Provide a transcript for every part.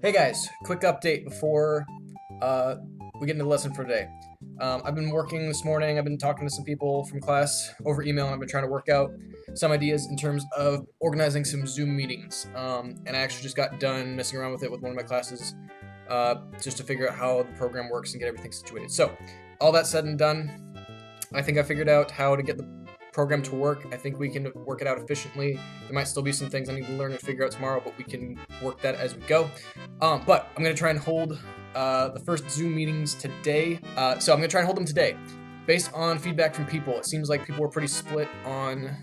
Hey guys, quick update before we get into the lesson for today. I've been working this morning, I've been talking to some people from class over email, and I've been trying to work out some ideas in terms of organizing some Zoom meetings. And I actually just got done messing around with it with one of my classes just to figure out how the program works and get everything situated. So, all that said and done, I think I figured out how to get the program to work. I think we can work it out efficiently. There might still be some things I need to learn and figure out tomorrow, but we can work that as we go. But I'm going to try and hold the first Zoom meetings today. So I'm going to try and hold them today. Based on feedback from people, it seems like people were pretty split on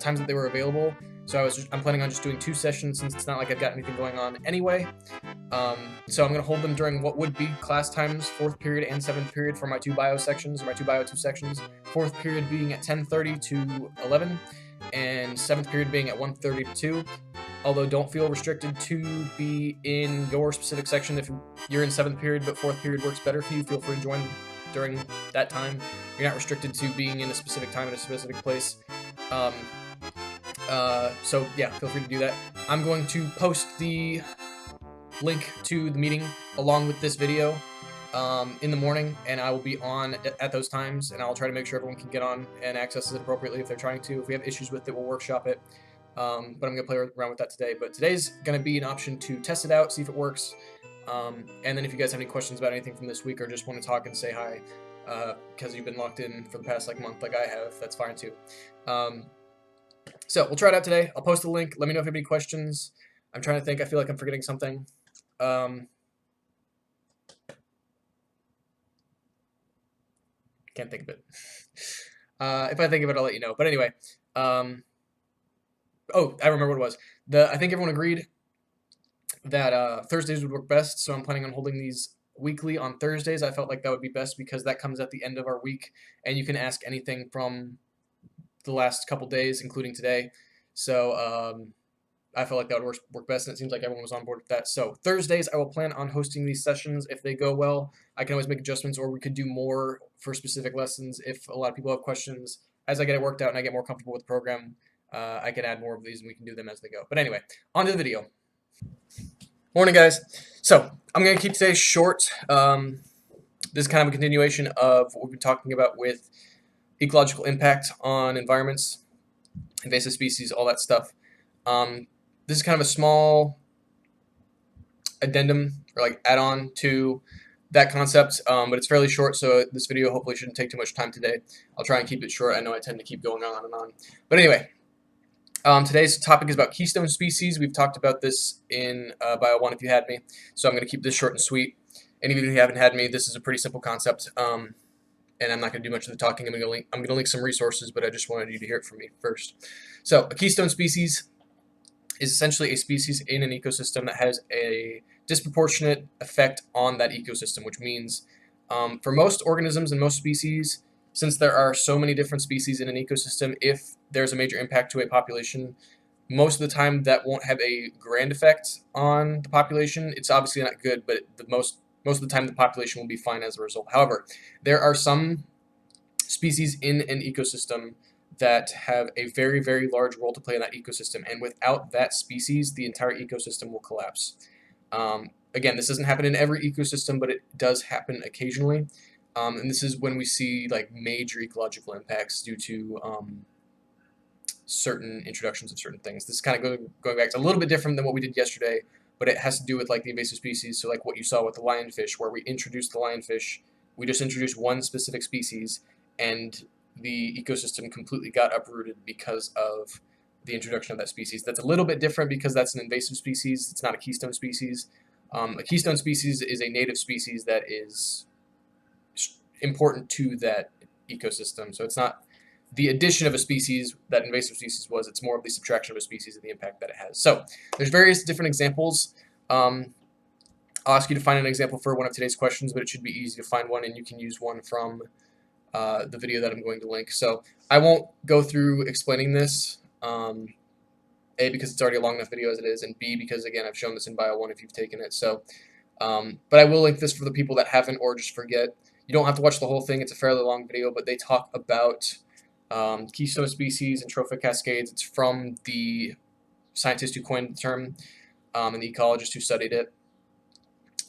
times that they were available. So I'm planning on just doing 2 sessions since it's not like I've got anything going on anyway. So I'm going to hold them during what would be class times, 4th period and 7th period for my 2 bio sections, or my 2 bio 2 sections. 4th period being at 10:30 to 11, and 7th period being at 1:30 to 2. Although don't feel restricted to be in your specific section. If you're in 7th period but 4th period works better for you, feel free to join during that time. You're not restricted to being in a specific time in a specific place. So yeah, feel free to do that. I'm going to post the link to the meeting along with this video in the morning, and I will be on at those times, and I'll try to make sure everyone can get on and access it appropriately if they're trying to. If we have issues with it, we'll workshop it. But I'm going to play around with that today. But today's going to be an option to test it out, see if it works. And then if you guys have any questions about anything from this week or just want to talk and say hi, because you've been locked in for the past month like I have, that's fine too. So we'll try it out today. I'll post the link. Let me know if you have any questions. I'm trying to think. I feel like I'm forgetting something. Can't think of it. If I think of it, I'll let you know. But anyway, oh, I remember what it was. I think everyone agreed that Thursdays would work best, so I'm planning on holding these weekly on Thursdays. I felt like that would be best because that comes at the end of our week, and you can ask anything from the last couple days, including today. So I felt like that would work best, and it seems like everyone was on board with that. So Thursdays, I will plan on hosting these sessions. If they go well, I can always make adjustments, or we could do more for specific lessons if a lot of people have questions. As I get it worked out and I get more comfortable with the program, I can add more of these, and we can do them as they go. But anyway, on to the video. Morning, guys. So I'm going to keep today short. This is kind of a continuation of what we've been talking about with ecological impact on environments, invasive species, all that stuff. This is kind of a small addendum or add-on to that concept, but it's fairly short, so this video hopefully shouldn't take too much time today. I'll try and keep it short. I know I tend to keep going on and on. But anyway, today's topic is about keystone species. We've talked about this in Bio 1 if you had me, so I'm going to keep this short and sweet. And even if you haven't had me, this is a pretty simple concept, and I'm not going to do much of the talking. I'm going to link some resources, but I just wanted you to hear it from me first. So a keystone species is essentially a species in an ecosystem that has a disproportionate effect on that ecosystem, which means for most organisms and most species, since there are so many different species in an ecosystem, if there's a major impact to a population, most of the time that won't have a grand effect on the population. It's obviously not good, but most of the time the population will be fine as a result. However, there are some species in an ecosystem that have a very, very large role to play in that ecosystem, and without that species, the entire ecosystem will collapse. Again, this doesn't happen in every ecosystem, but it does happen occasionally, and this is when we see major ecological impacts due to certain introductions of certain things. This is kind of going back to a little bit different than what we did yesterday, but it has to do with the invasive species. So what you saw with the lionfish, where we introduced the lionfish, we just introduced one specific species, and the ecosystem completely got uprooted because of the introduction of that species. That's a little bit different because that's an invasive species. It's not a keystone species. A keystone species is a native species that is important to that ecosystem. So it's not the addition of a species that invasive species was. It's more of the subtraction of a species and the impact that it has. So there's various different examples. I'll ask you to find an example for one of today's questions, but it should be easy to find one, and you can use one from the video that I'm going to link. So I won't go through explaining this, A, because it's already a long enough video as it is, and B, because again I've shown this in Bio 1 if you've taken it. So, but I will link this for the people that haven't or just forget. You don't have to watch the whole thing. It's a fairly long video, but they talk about Keystone Species and Trophic Cascades. It's from the scientist who coined the term and the ecologist who studied it.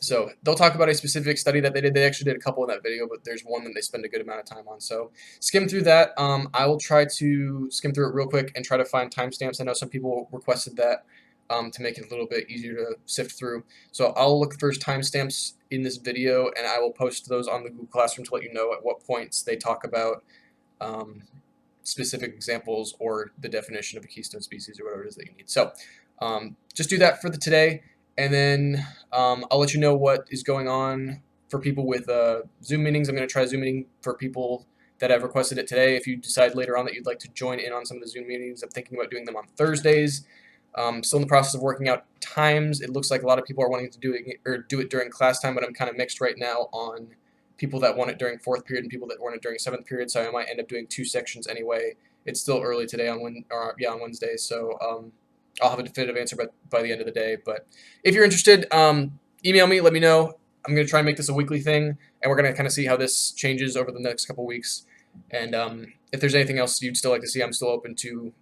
So they'll talk about a specific study that they did. They actually did a couple in that video, but there's one that they spend a good amount of time on. So skim through that. I will try to skim through it real quick and try to find timestamps. I know some people requested that to make it a little bit easier to sift through. So I'll look for timestamps in this video, and I will post those on the Google Classroom to let you know at what points they talk about specific examples or the definition of a keystone species or whatever it is that you need. So just do that for today. And then I'll let you know what is going on for people with Zoom meetings. I'm going to try Zoom meeting for people that have requested it today. If you decide later on that you'd like to join in on some of the Zoom meetings, I'm thinking about doing them on Thursdays. Still in the process of working out times. It looks like a lot of people are wanting to do it during class time, but I'm kind of mixed right now on people that want it during 4th period and people that want it during 7th period. So I might end up doing 2 sections anyway. It's still early today on Wednesday, so I'll have a definitive answer by the end of the day. But if you're interested, email me, let me know. I'm going to try and make this a weekly thing, and we're going to kind of see how this changes over the next couple weeks. And if there's anything else you'd still like to see, I'm still open to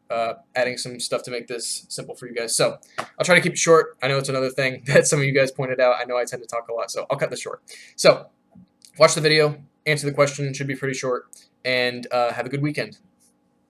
adding some stuff to make this simple for you guys. So I'll try to keep it short. I know it's another thing that some of you guys pointed out. I know I tend to talk a lot, so I'll cut this short. So watch the video, answer the question, should be pretty short, and have a good weekend.